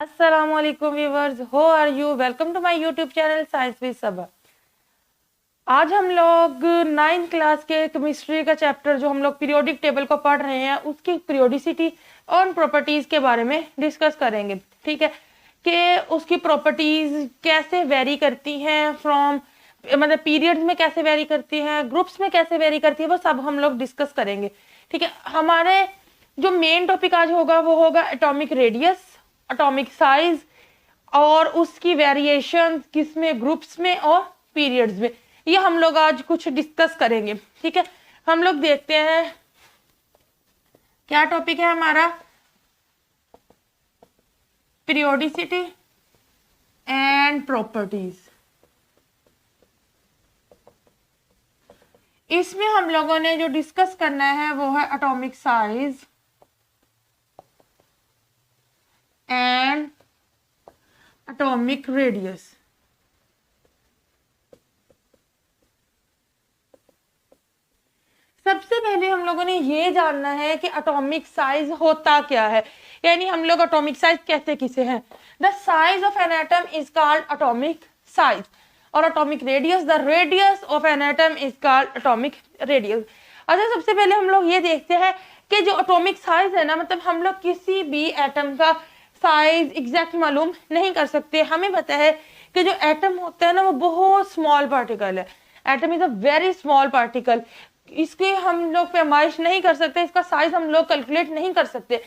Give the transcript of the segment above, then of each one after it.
अस्सलाम वालेकुम viewers, how are you? Welcome to my YouTube channel science with Saba. आज हम लोग 9th क्लास के केमिस्ट्री का चैप्टर जो हम लोग पीरियोडिक टेबल को पढ़ रहे हैं उसकी पीरियोडिसिटी और प्रॉपर्टीज के बारे में डिस्कस करेंगे। ठीक है कि उसकी प्रॉपर्टीज कैसे वेरी करती हैं फ्रॉम मतलब पीरियड्स में कैसे वेरी करती हैं, ग्रुप्स में कैसे वेरी करती है, वो सब हम लोग डिस्कस करेंगे। ठीक है, हमारे जो मेन टॉपिक आज होगा वो होगा एटॉमिक रेडियस, एटॉमिक साइज और उसकी वेरिएशन किसमें, ग्रुप्स में और पीरियड्स में। ये हम लोग आज कुछ डिस्कस करेंगे। ठीक है, हम लोग देखते हैं क्या टॉपिक है हमारा, पीरियोडिसिटी एंड प्रॉपर्टीज। इसमें हम लोगों ने जो डिस्कस करना है वो है atomic size and atomic radius. सबसे पहले हम लोगों ने ये जानना है कि एटॉमिक साइज होता क्या है, यानी हम लोग एटॉमिक साइज कहते किसे हैं। The size of an atom is called atomic size और atomic radius, the radius of an atom is called atomic radius. अच्छा, सबसे पहले हम लोग ये देखते हैं कि जो एटॉमिक साइज है ना, मतलब हम लोग किसी भी एटम का साइज एग्जैक्ट मालूम नहीं कर सकते। हमें पता है कि जो एटम होता है ना वो बहुत स्मॉल पार्टिकल है। Atom is a very small particle, इसकी हम लोग पैमाइश नहीं कर सकते, इसका साइज हम लोग कैलकुलेट नहीं कर सकते।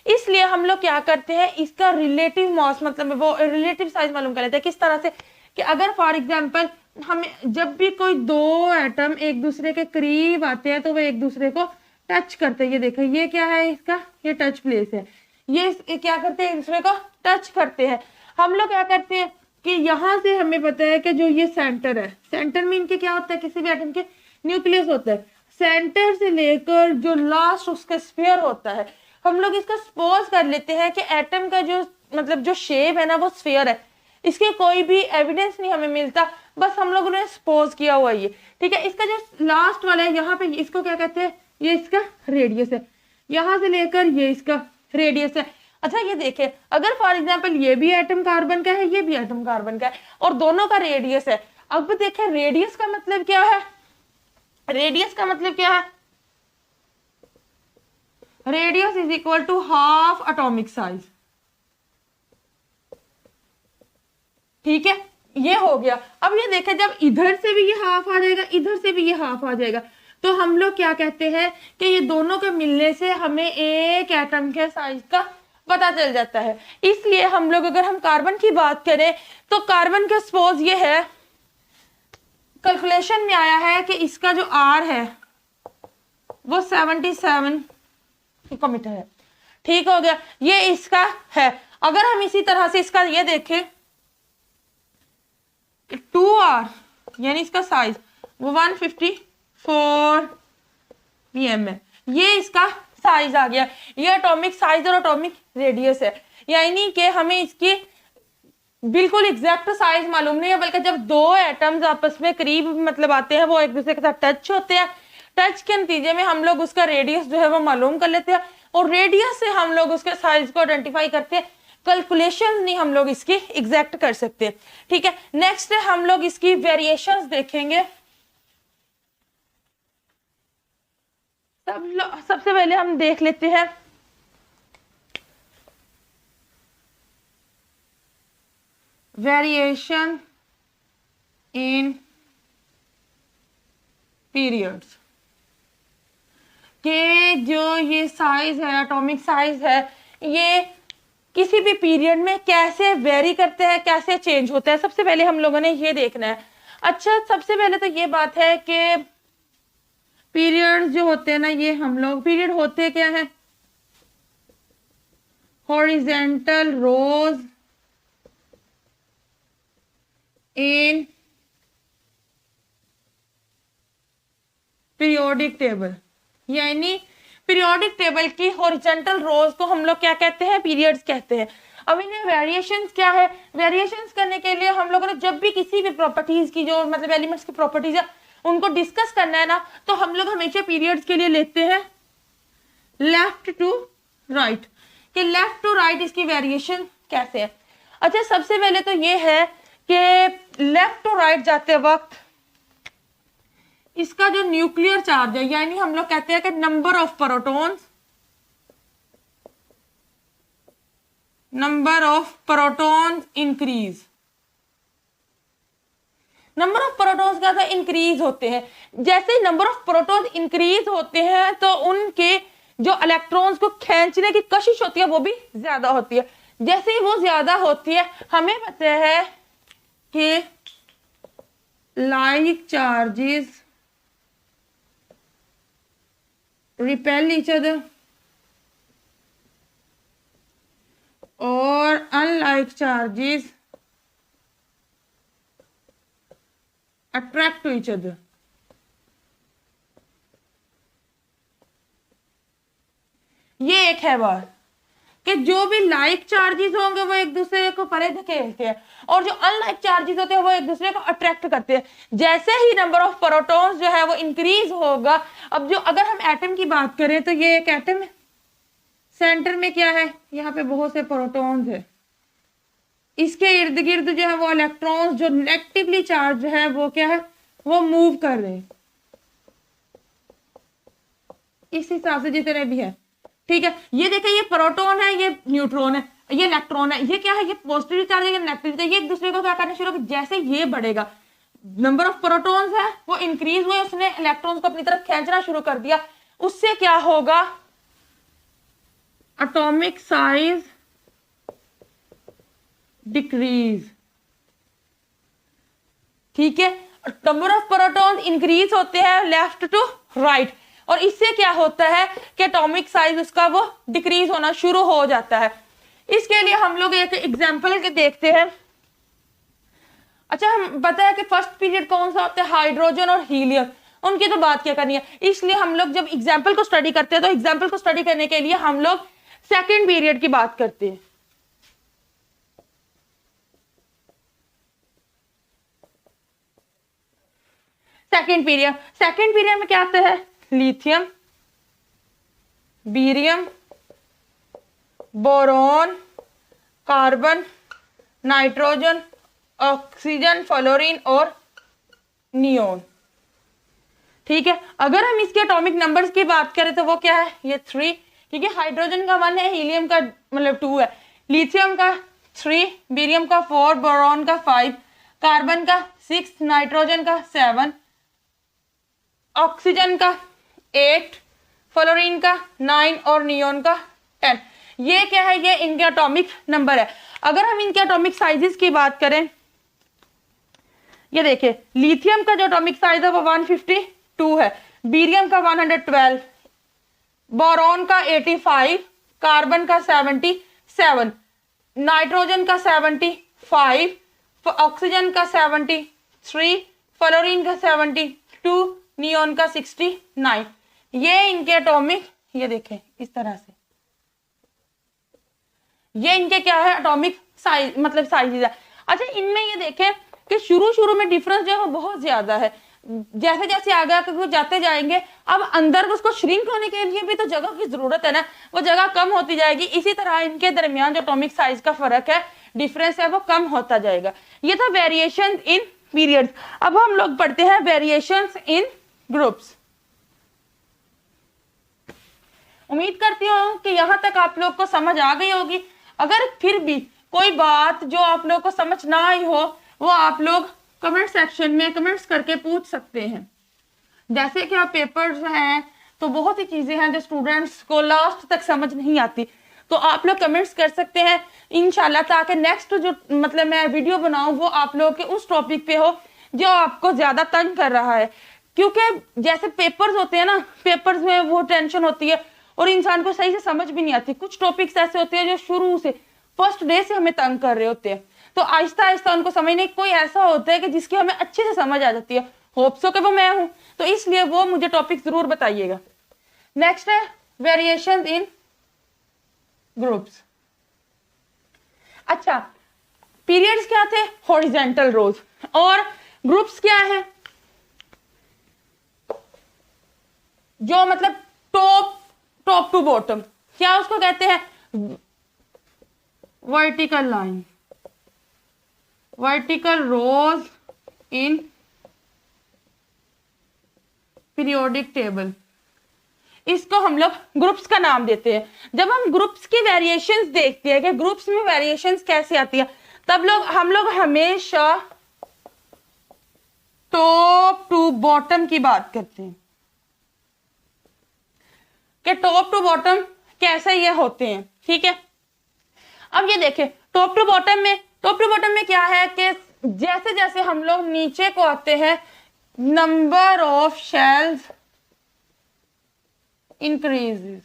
इसलिए हम लोग क्या करते हैं, इसका रिलेटिव मास मतलब वो रिलेटिव साइज मालूम कर लेते हैं। किस तरह से कि अगर फॉर एग्जांपल हमें जब भी कोई दो एटम एक दूसरे के करीब आते हैं तो वो एक दूसरे को टच करते हैं। ये देखो, ये क्या है, इसका ये टच प्लेस है, ये क्या करते हैं, एक दूसरे को टच करते हैं। हम लोग क्या करते हैं कि यहाँ से हमें पता है कि जो ये सेंटर है, सेंटर में इनके क्या होता है, किसी भी एटम के न्यूक्लियस होता है। सेंटर से लेकर जो लास्ट उसका स्फीयर होता है, हम लोग इसका सपोज कर लेते हैं कि एटम का जो मतलब जो शेप है ना वो स्फीयर है। इसके कोई भी एविडेंस नहीं हमें मिलता, बस हम लोगों ने सपोज किया हुआ ये। ठीक है, इसका जो लास्ट वाला है यहाँ पे, इसको क्या कहते हैं, ये इसका रेडियस है, यहाँ से लेकर ये इसका रेडियस है। अच्छा, ये देखें, अगर फॉर एग्जांपल ये भी एटम कार्बन का है, ये भी एटम कार्बन का है और दोनों का रेडियस है। अब देखें रेडियस का मतलब क्या है, रेडियस का मतलब क्या है, radius is equal to half atomic size. ठीक है, ये हो गया। अब ये देखें, जब इधर से भी ये हाफ आ जाएगा, इधर से भी ये हाफ आ जाएगा, तो हम लोग क्या कहते हैं कि ये दोनों के मिलने से हमें एक एटम के साइज का पता चल जाता है। इसलिए हम लोग अगर हम कार्बन की बात करें तो कार्बन का सपोज ये है, कैलकुलेशन में आया है कि इसका जो आर है वो 77 मीटर है। ठीक हो गया, ये इसका है। अगर हम इसी तरह से इसका ये देखें 2R यानी इसका साइज वो 154 pm है, ये इसका साइज आ गया। ये एटॉमिक साइज और एटॉमिक रेडियस है, यानी कि हमें इसकी बिल्कुल एग्जैक्ट साइज मालूम नहीं है, बल्कि जब दो एटम्स आपस में करीब मतलब आते हैं वो एक दूसरे के साथ टच होते हैं, टच के नतीजे में हम लोग उसका रेडियस जो है वो मालूम कर लेते हैं और रेडियस से हम लोग उसके साइज को आइडेंटिफाई करते हैं। कैलकुलेशन नहीं हम लोग इसकी एग्जैक्ट कर सकते। ठीक है, नेक्स्ट हम लोग इसकी वेरिएशंस देखेंगे। सबसे पहले हम देख लेते हैं वेरिएशन इन पीरियड्स के जो ये साइज है, एटॉमिक साइज है, ये किसी भी पीरियड में कैसे वेरी करते हैं, कैसे चेंज होता है, सबसे पहले हम लोगों ने ये देखना है। अच्छा, सबसे पहले तो ये बात है कि पीरियड जो होते हैं ना, ये हम लोग पीरियड होते क्या है, horizontal rows in periodic table, यानी पीरियोडिक टेबल की हॉरिजॉन्टल रोज को हम लोग क्या कहते हैं, पीरियड्स कहते हैं। अब इन्हें वेरिएशंस क्या है, वेरिएशंस करने के लिए हम लोगों ने जब भी किसी भी प्रॉपर्टीज की जो मतलब एलिमेंट्स की प्रॉपर्टीज है उनको डिस्कस करना है ना, तो हम लोग हमेशा पीरियड्स के लिए लेते हैं लेफ्ट टू राइट, कि लेफ्ट टू राइट इसकी वेरिएशन कैसे है। अच्छा, सबसे पहले तो ये है कि लेफ्ट टू राइट जाते वक्त इसका जो न्यूक्लियर चार्ज है, यानी हम लोग कहते हैं कि number of protons increase. Number of protons क्या था, इंक्रीज होते हैं। जैसे ही नंबर ऑफ प्रोटॉन्स इंक्रीज होते हैं तो उनके जो इलेक्ट्रॉन्स को खींचने की कोशिश होती है वो भी ज्यादा होती है। जैसे ही वो ज्यादा होती है, हमें पता है कि like charges repel each other और unlike charges attract to each other. ये एक है बात कि जो भी लाइक चार्जेस होंगे वो एक दूसरे को परे धकेलते हैं और जो अनलाइक चार्जेस होते हैं वो एक दूसरे को अट्रैक्ट करते हैं। जैसे ही नंबर ऑफ प्रोटॉन्स जो है वो इंक्रीज होगा, अब जो अगर हम एटम की बात करें तो ये एक एटम है, सेंटर में क्या है, यहाँ पे बहुत से प्रोटॉन्स है, इसके इर्द गिर्द जो है वो इलेक्ट्रॉन्स जो नेगेटिवली चार्ज है वो क्या है, वो मूव कर रहे हैं इस हिसाब से जितने भी है। ठीक है, ये देखिए ये प्रोटॉन है, ये न्यूट्रॉन है, ये इलेक्ट्रॉन है, ये क्या है, ये पॉजिटिव चार्ज है, ये नेगेटिव चार्ज, ये एक दूसरे को क्या करने शुरू, जैसे ये बढ़ेगा नंबर ऑफ प्रोटॉन्स है वो इंक्रीज हुए, उसने इलेक्ट्रॉन्स को अपनी तरफ खींचना शुरू कर दिया, उससे क्या होगा, एटॉमिक साइज डिक्रीज। ठीक है, नंबर ऑफ प्रोटॉन इंक्रीज होते हैं लेफ्ट टू राइट और इससे क्या होता है कि एटॉमिक साइज उसका वो डिक्रीज होना शुरू हो जाता है। इसके लिए हम लोग एक एग्जांपल के देखते हैं। अच्छा, हम पता है कि फर्स्ट पीरियड कौन सा होता है, हाइड्रोजन और हीलियम, उनकी तो बात क्या करनी है। इसलिए हम लोग जब एग्जाम्पल को स्टडी करते हैं तो एग्जाम्पल को स्टडी करने के लिए हम लोग सेकेंड पीरियड की बात करते हैं। सेकेंड पीरियड में क्या आता है, lithium, barium, boron, carbon, nitrogen, oxygen, fluorine और नियोन। ठीक है, अगर हम इसके एटॉमिक नंबर्स की बात करें तो वो क्या है, ये 3, क्योंकि हाइड्रोजन का 1 है, हीलियम का मतलब 2 है, लिथियम का 3, बेरियम का 4, बोरॉन का 5, कार्बन का 6, नाइट्रोजन का 7, ऑक्सीजन का 8, फ्लोरीन का 9 और नियोन का 10। ये क्या है, ये इनके एटॉमिक नंबर है। अगर हम इनके एटॉमिक साइजेस की बात करें, ये देखिए लिथियम का जो एटॉमिक साइज है वो 152 है, बेरियम का 112, बोरॉन का 85, कार्बन का 77, नाइट्रोजन का 75, ऑक्सीजन का 73, फ्लोरीन का 72, नियोन का 69। ये इनके एटॉमिक, ये देखें इस तरह से, ये इनके क्या है, एटॉमिक साइज मतलब साइजेस है। अच्छा, इनमें ये देखें कि शुरू में डिफरेंस जो है वो बहुत ज्यादा है, जैसे जैसे आगे जाते जाएंगे, अब अंदर उसको श्रिंक होने के लिए भी तो जगह की जरूरत है ना, वो जगह कम होती जाएगी। इसी तरह इनके दरमियान जो एटॉमिक साइज का फर्क है, डिफरेंस है, वो कम होता जाएगा। ये था वेरिएशन इन पीरियड्स। अब हम लोग पढ़ते हैं वेरिएशंस इन ग्रुप्स। उम्मीद करती हूँ कि यहाँ तक आप लोग को समझ आ गई होगी। अगर फिर भी कोई बात जो आप लोग को समझ ना आई हो, वो आप लोग कमेंट सेक्शन में कमेंट्स करके पूछ सकते हैं। जैसे कि आप पेपर्स हैं तो बहुत सी चीजें हैं जो स्टूडेंट्स को लास्ट तक समझ नहीं आती, तो आप लोग कमेंट्स कर सकते हैं इंशाल्लाह, ताकि नेक्स्ट जो मतलब मैं वीडियो बनाऊं वो आप लोग के उस टॉपिक पे हो जो आपको ज्यादा तंग कर रहा है। क्योंकि जैसे पेपर्स होते हैं ना, पेपर्स में वो टेंशन होती है और इंसान को सही से समझ भी नहीं आती। कुछ टॉपिक्स ऐसे होते हैं जो शुरू से फर्स्ट डे से हमें तंग कर रहे होते हैं, तो आहिस्ता आहिस्ता उनको समझने कोई ऐसा होता है कि जिसकी हमें अच्छे से समझ आ जाती है। होप सो कि वो मैं हूं, तो इसलिए वो मुझे टॉपिक जरूर बताइएगा। नेक्स्ट है वेरिएशंस इन ग्रुप्स। अच्छा, पीरियड्स क्या थे, हॉरिजॉन्टल रोज, और ग्रुप्स क्या है, जो मतलब टॉप टू बॉटम, क्या उसको कहते हैं, vertical line, vertical rows in periodic table, इसको हम लोग ग्रुप्स का नाम देते हैं। जब हम ग्रुप्स की वेरिएशंस देखते हैं कि ग्रुप्स में वेरिएशंस कैसे आती है, तब हम लोग हमेशा टॉप टू बॉटम की बात करते हैं कि टॉप टू बॉटम कैसे ये होते हैं, ठीक है। अब ये देखें टॉप टू बॉटम में क्या है कि जैसे जैसे हम लोग नीचे को आते हैं, नंबर ऑफ शेल्स इंक्रीजेस,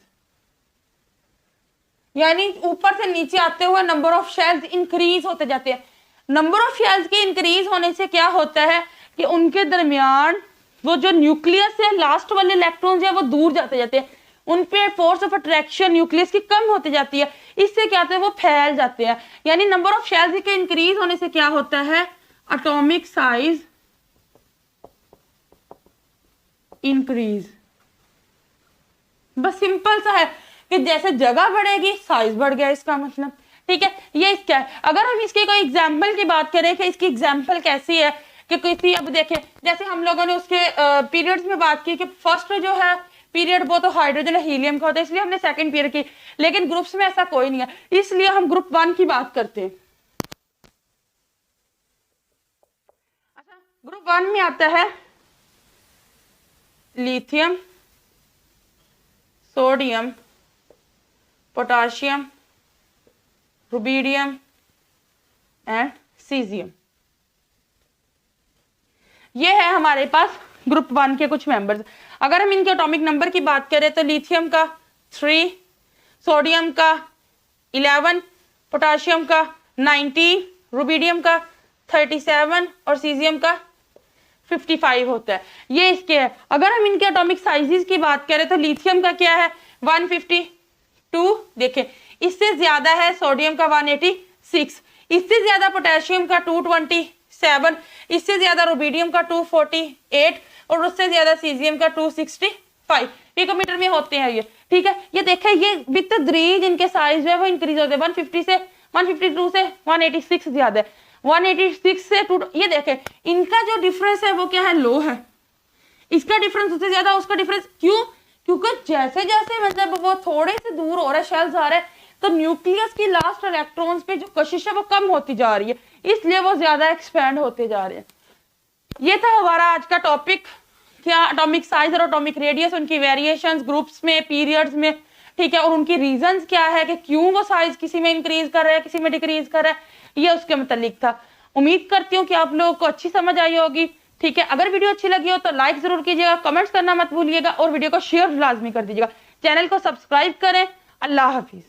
यानी ऊपर से नीचे आते हुए नंबर ऑफ शेल्स इंक्रीज होते जाते हैं। नंबर ऑफ शेल्स के इंक्रीज होने से क्या होता है कि उनके दरमियान वो जो न्यूक्लियस है, लास्ट वाले इलेक्ट्रॉन्स है वो दूर जाते जाते हैं, उन पे फोर्स ऑफ अट्रैक्शन न्यूक्लियस की कम होती जाती है। इससे क्या होता है, वो फैल जाते हैं। यानी नंबर ऑफ शेल्स के इंक्रीज होने से क्या होता है, एटॉमिक साइज इंक्रीज। बस सिंपल सा है कि जैसे जगह बढ़ेगी साइज बढ़ गया, इसका मतलब, ठीक है। ये क्या है, अगर हम इसके कोई एग्जाम्पल की बात करें कि इसकी एग्जाम्पल कैसी है कि किसी, अब देखें जैसे हम लोगों ने उसके पीरियड्स में बात की कि फर्स्ट जो है पीरियड वो तो हाइड्रोजन और हीलियम का होता है, इसलिए हमने सेकंड पीरियड की, लेकिन ग्रुप्स में ऐसा कोई नहीं है, इसलिए हम ग्रुप 1 की बात करते हैं। अच्छा, ग्रुप 1 में आता है lithium, sodium, potassium, rubidium and caesium. ये है हमारे पास ग्रुप 1 के कुछ मेंबर्स। अगर हम इनके एटॉमिक नंबर की बात करें तो लिथियम का 3, सोडियम का 11, पोटाशियम का 19, रुबिडियम का 37 और सीजियम का 55 होता है। ये इसके है। अगर हम इनके एटॉमिक साइजेस की बात करें तो लिथियम का क्या है 152, देखें इससे ज्यादा है सोडियम का 186, इससे ज्यादा पोटेशियम का 227, इससे ज्यादा रुबिडियम का 248 और उससे ज्यादा सीजियम का 265 पिकोमीटर में होते हैं ये, ठीक है। ये देखें ये विद तदरीज इनके साइज है वो इंक्रीज होते हैं, 150 से 152 से 186 ज्यादा है, 186 से 2, ये देखें इनका जो डिफरेंस है वो क्या है, लो है। इसका डिफरेंस उससे ज्यादा, उसका डिफरेंस क्यों, क्योंकि जैसे जैसे मतलब वो थोड़े से दूर हो रहा है, शेल्स आ रहे हैं, तो न्यूक्लियस की लास्ट इलेक्ट्रॉन्स पे जो कशिश है वो कम होती जा रही है, इसलिए वो ज्यादा एक्सपैंड होते जा रहे हैं। ये था हमारा आज का टॉपिक, क्या एटॉमिक साइज और एटॉमिक रेडियस, उनकी वेरिएशंस ग्रुप्स में, पीरियड्स में, ठीक है, और उनकी रीजंस क्या है कि क्यों वो साइज किसी में इंक्रीज कर रहा है किसी में डिक्रीज कर रहा है, ये उसके मुतालिक था। उम्मीद करती हूँ कि आप लोगों को अच्छी समझ आई होगी, ठीक है। अगर वीडियो अच्छी लगी हो तो लाइक जरूर कीजिएगा, कमेंट्स करना मत भूलिएगा और वीडियो को शेयर लाजमी कर दीजिएगा। चैनल को सब्सक्राइब करें। अल्लाह हाफिज।